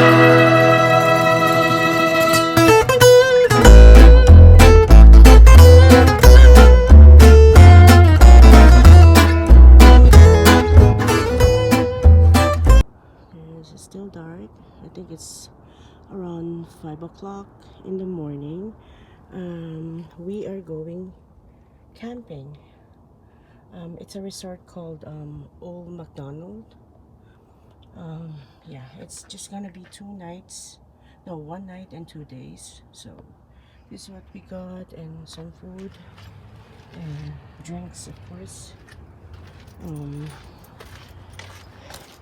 It's still dark. I think it's around 5 o'clock in the morning. We are going camping. It's a resort called Old Macdonald. Yeah, it's just gonna be 2 nights. No, 1 night and 2 days. So this is what we got, and some food and drinks, of course.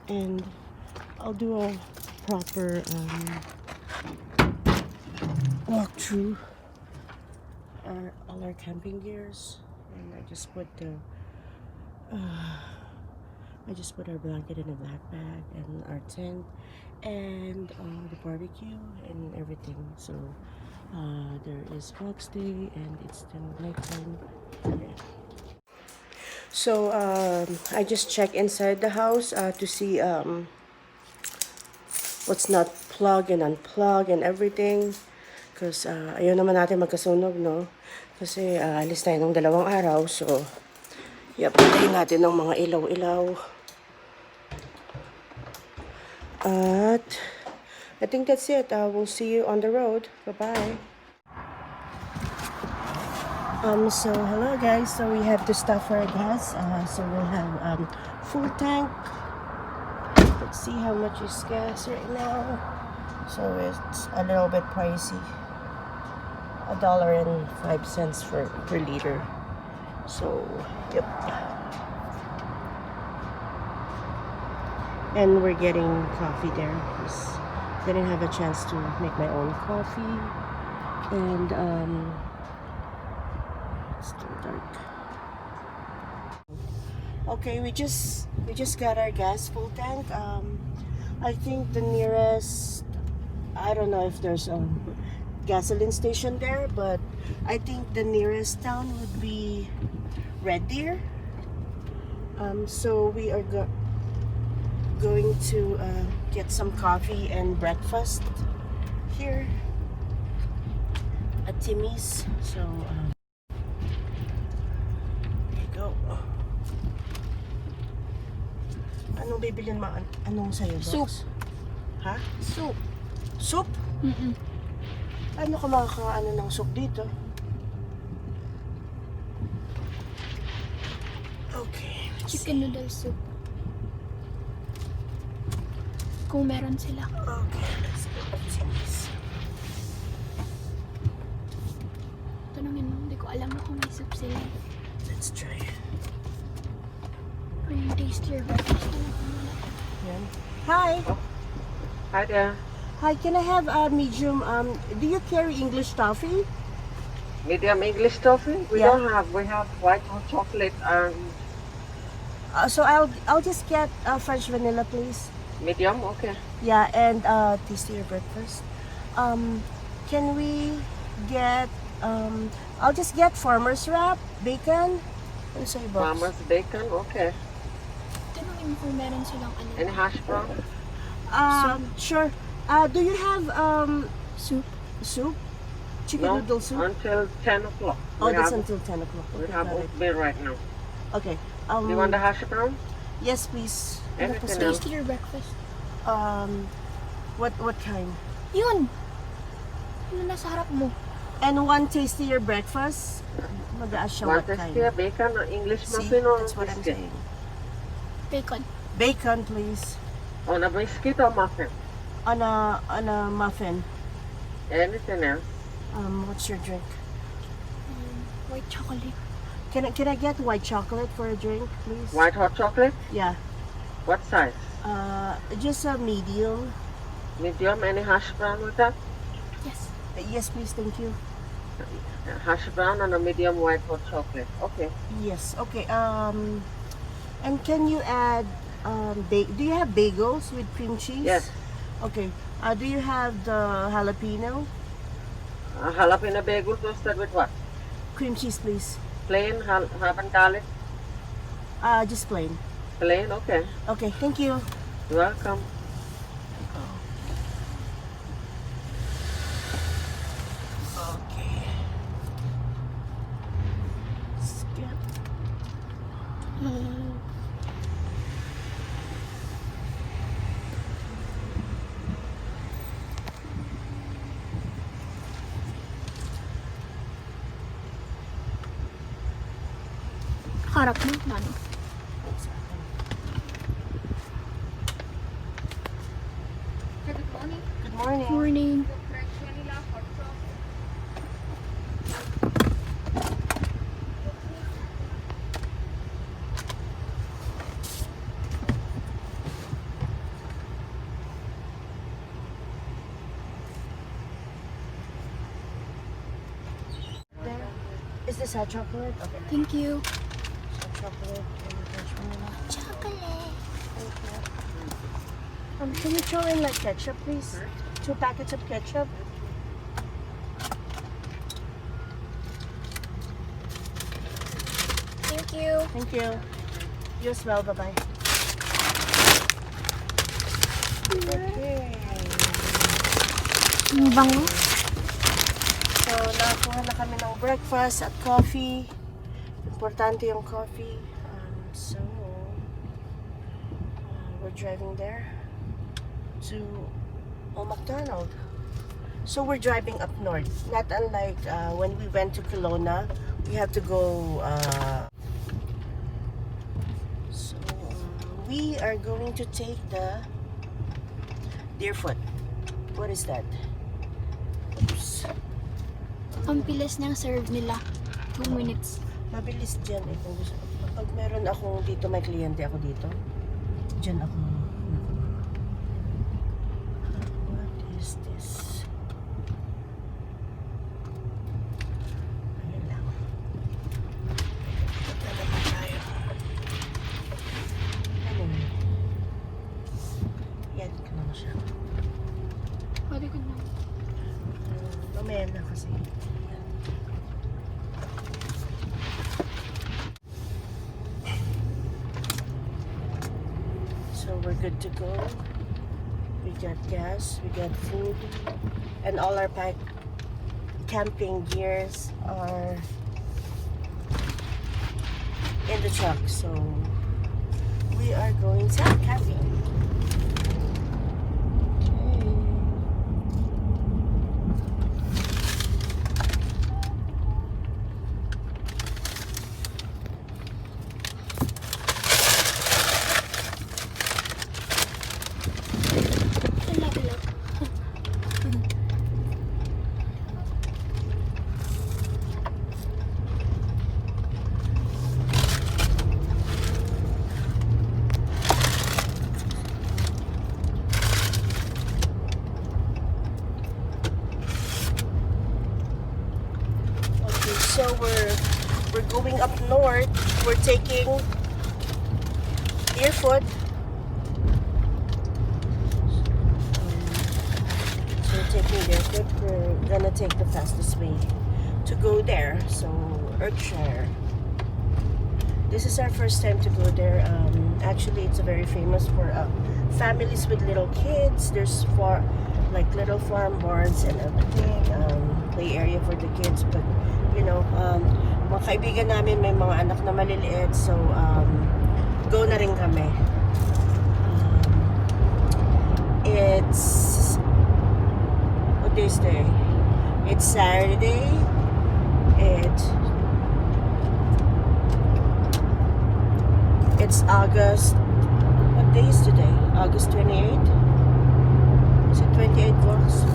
And I'll do a proper walkthrough all our camping gears, and I just put our blanket in a black bag, and our tent, and the barbecue and everything. So there is Fox Day, and it's still nighttime. Okay. So I just checked inside the house to see what's not plugged and unplugged and everything. Because ayaw naman natin magkasunog, no? Kasi alis tayo ng 2 araw. So, i-apply natin ng mga ilaw-ilaw. At I think that's it. We'll see you on the road. Bye-bye. So hello guys. So we have to stop for our gas. So we'll have full tank. Let's see how much is gas right now. So it's a little bit pricey. $1.05 per liter. So yep. And we're getting coffee there. Just didn't have a chance to make my own coffee. And it's still dark. Okay, we just got our gas full tank. I think the nearest, I don't know if there's a gasoline station there, but I think the nearest town would be Red Deer. So we are going to get some coffee and breakfast here at Timmy's. So there you go. Anong bibilin mo? Anong sa'yo, box? Soup. Ha? Soup. Soup? Ano ka makakaano ng soup dito? Okay. Chicken noodle soup. Kung meron sila. Okay, let's go to Timmy's. Tanungin mo, hindi ko alam kung may soup sila. Let's try. Or yung tastier breakfast na lang. Yan. Hi! Hi there. Hi, can I have a medium, do you carry English toffee? Medium English toffee? We Yeah. don't have. We have white hot chocolate and So I'll just get French vanilla, please. medium. Okay. Yeah, and tastier breakfast. Can we get, I'll just get farmer's wrap, bacon, and soy box. Farmer's bacon. Okay. Tanungin mo kung meron silang ano. Any hash brown? Sure. Do you have Soup. soup? Chicken No. noodle soup? Until 10 o'clock. Oh, we that's have, until 10 o'clock. we Okay, have got it. oatmeal right now. Okay. Do you want the hash brown? Yes, please. Ano po, Anything sir? else? Tastier breakfast. What kind? Yun! Yun nasa harap mo. And one tastier breakfast? Mag-aas siya One what kind? tastier bacon or English See, muffin or that's what I'm biscuit? saying. Bacon. Bacon, please. On a biscuit or muffin? On a muffin. Anything else? What's your drink? White chocolate. Can I get white chocolate for a drink, please? White hot chocolate? Yeah. What size? Just a medium. Medium. Any hash brown with that? Yes. Yes, please. Thank you. Hash brown and a medium white hot chocolate. Okay. Yes. Okay. And can you add do you have bagels with cream cheese? Yes. Okay. Do you have the jalapeno? Jalapeno bagel toasted with what? Cream cheese, please. Plain, haven't garlic? Just plain. Plain, okay. Okay. Thank you. You're welcome. Harap mo, mano. Good morning. Good morning. Morning. French vanilla hot chocolate. There. Is this hot chocolate? Okay. Thank you. Hot chocolate and French vanilla. Chocolate. Thank you. Can you throw in like ketchup, please? 2 packets of ketchup. Thank you. Thank you. You as well. Bye-bye. Okay. Ang bango. So, nakakuha na kami ng breakfast at coffee. Importante yung coffee. We're driving there to Macdonald. So, we're driving up north. Not unlike when we went to Kelowna. We have to go... we are going to take the Deerfoot. What is that? Oops. Ang bilis ng serve nila. 2 minutes. Mabilis dyan eh. Kung gusto. Pag meron akong dito, may kliyente ako dito. Dyan ako. What is this? Ayun lang. Punta naman tayo. Ano yun? Yan ko lang siya. Pwede ko na. Mamaya na kasi. So we're good to go. We got gas, we got food, and all our camping gears are in the truck. So we are going to camping. So we're going up north. We're taking Deerfoot. So we're taking Deerfoot. We're gonna take the fastest way to go there. So Erskine. This is our first time to go there. Actually, it's very famous for families with little kids. There's like little farm barns and everything. Play area for the kids, but you know, mga kaibigan namin may mga anak na maliliit, so go na rin kami. It's what day is today? It's Saturday. It's August. What day is today? August 28th? Is it 28 bucks?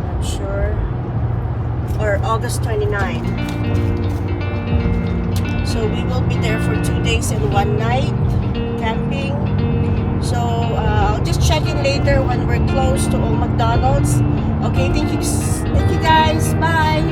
Not sure. Or August 29. So we will be there for 2 days and 1 night camping. So I'll just check in later when we're close to Old Macdonald's. Okay, thank you guys. Bye.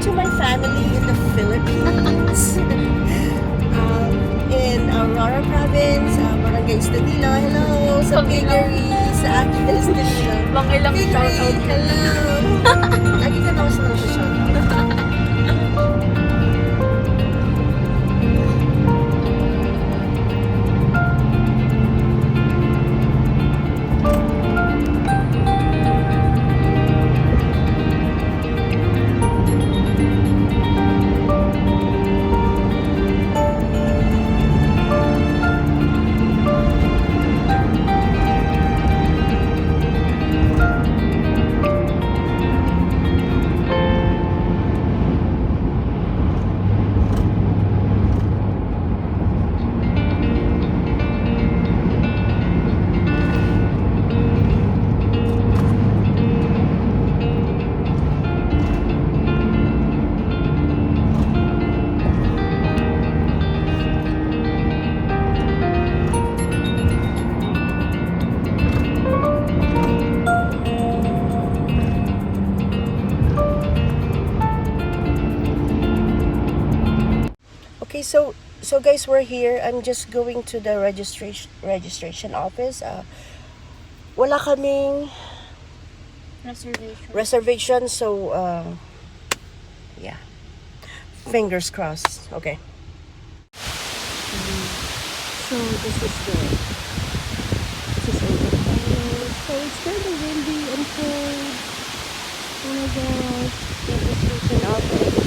To my family in the Philippines, in Aurora Province, Barangay Estanilo. Hello sa Piggery, sa akin na Estanilo. Mga ilang shoutout ka na. Hello! Lagi ka na sa shoutout. Okay, so guys, we're here. I'm just going to the registration office. Wala kaming reservation, so yeah. Fingers crossed. Okay. So this is Alberta. So it's kind of windy and cold. Oh my gosh, the registration office.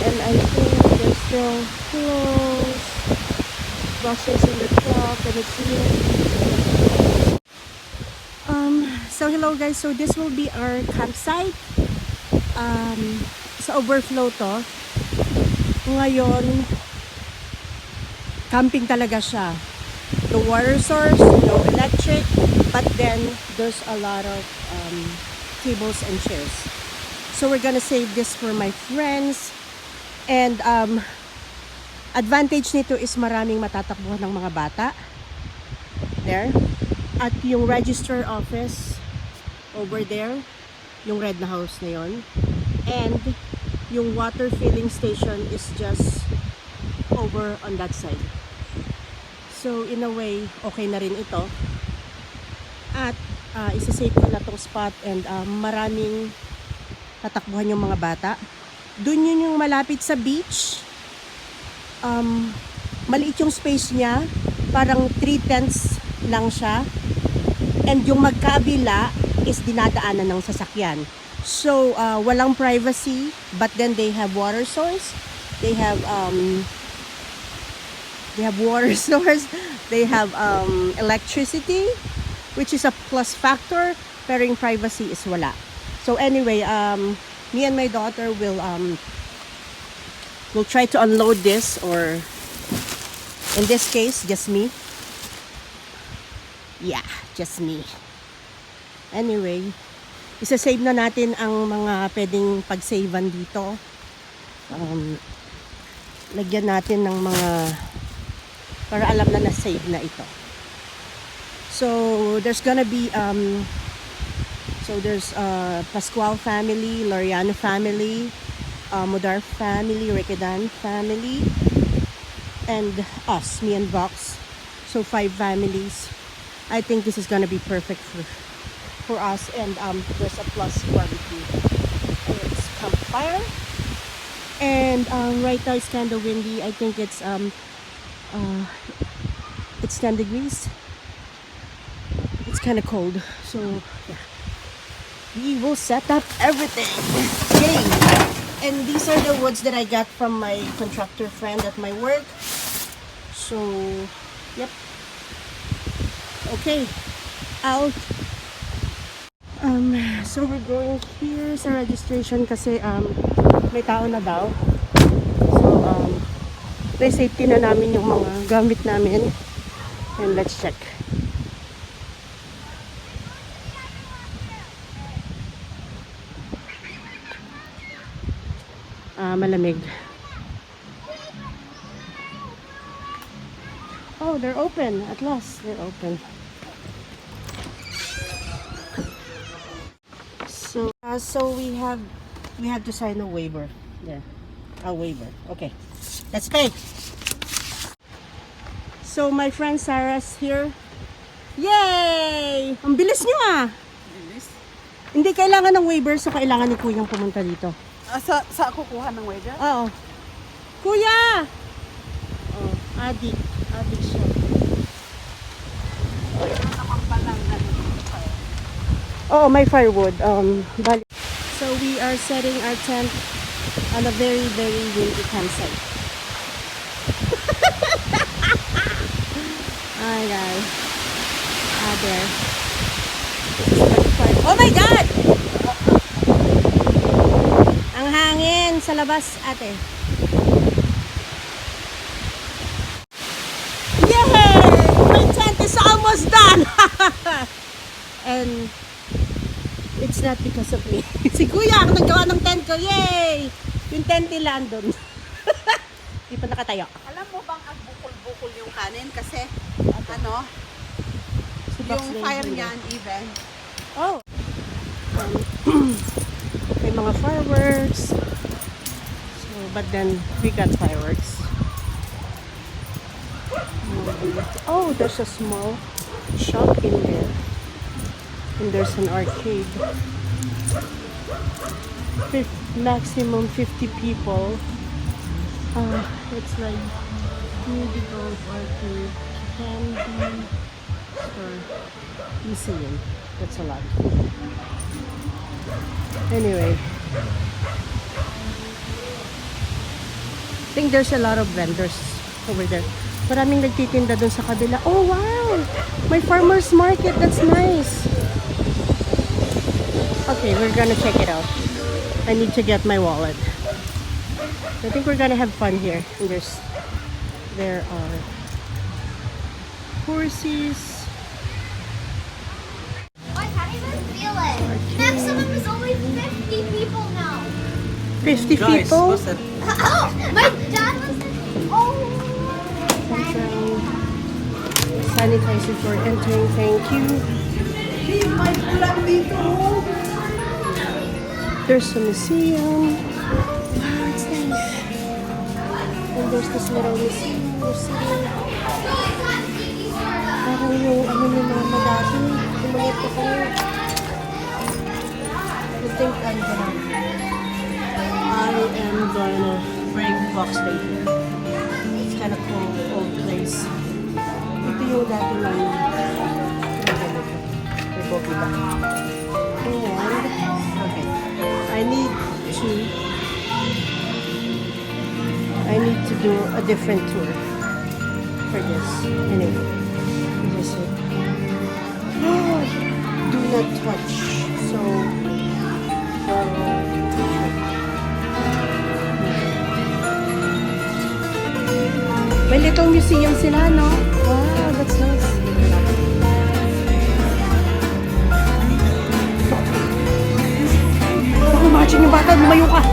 And I think they're still closed. Buses in the truck and it's here. So hello guys, so this will be our campsite. Sa overflow to. Ngayon, camping talaga siya. No water source, no electric, but then there's a lot of tables and chairs. So we're gonna save this for my friends. And advantage nito is maraming matatakbuhan ng mga bata. There. At yung register office over there, yung red na house na yon. And yung water filling station is just over on that side. So in a way, okay na rin ito. At isa-save ko na tong spot and maraming tatakbuhan yung mga bata. Doon yun yung malapit sa beach. Maliit yung space niya. Parang 3/10 lang siya. And yung magkabila is dinadaanan ng sasakyan. So, walang privacy. But then they have water source. They have water source. They have electricity, which is a plus factor. Pero yung privacy is wala. So anyway, me and my daughter will try to unload this, or in this case, just me. Yeah, just me. Anyway, isa-save na natin ang mga pwedeng pag-savean dito. Lagyan natin ng mga para alam na na-save na ito. So, there's gonna be there's Pascual family, Loriano family, Mudar family, Ricadan family, and us, me and Vox. So 5 families. I think this is gonna be perfect for us. And there's a plus barbecue. It's campfire. And right now it's kind of windy. I think it's 10 degrees. It's kind of cold. So yeah. We will set up everything. Yay! And these are the woods that I got from my contractor friend at my work. So, yep. Okay. Out. So we're going here sa registration kasi may tao na daw. So, safety na namin yung mga gamit namin. And let's check. Malamig. Oh, they're open. At last, they're open. So we have to sign a waiver. There. A waiver. Okay. Let's pay. So my friend Sarah's here. Yay! Ang bilis nyo ah. Bilis. Hindi kailangan ng waiver, so kailangan ni Kuyang pumunta dito. Sa ako kuha ng waiver? Oo. Kuya! Oh, adik. Adik siya. Oo, may firewood. Bali. So we are setting our tent on a very, very windy campsite. Hi guys. There. Oh my God! Ang hangin sa labas, ate. Yay! My tent is almost done! And it's not because of me. Si Kuya ang naggawa ng tent ko. Yay! Yung tent nila andun. Di pa nakatayo. Alam mo bang ang bukol-bukol yung kanin? Kasi, ano, Si Box yung din fire yun. niyan even. Oh. May mga fireworks. So, but then we got fireworks. Oh, there's a small shop in there. And there's an arcade. Maximum 50 people. It's like musical arcade, candy store, museum. That's a lot. Anyway, I think there's a lot of vendors over there. Maraming nagtitinda dun sa kabila. Oh wow! My farmer's market. That's nice. Okay, we're gonna check it out. I need to get my wallet. I think we're gonna have fun here. And there are horses. I can't even feel it. Maximum is only 50 people now. 50 people. Oh, my dad was. Oh. Sanitizer for entering. Thank you. There's a museum. Wow, it's nice. And there's this little museum. We're sitting. Parang yung ano ni mama dati. Lumayot ko kami. I think I am gonna bring box day here. It's kind of cool, old place. Ito yung dati lang may Bobby ba? And, okay. I need to do a different tour for this. Anyway, this is it. Do not touch. So, may little museum sila, no? Wow, that's nice. Oh, imagine yung bata, lumayo ka.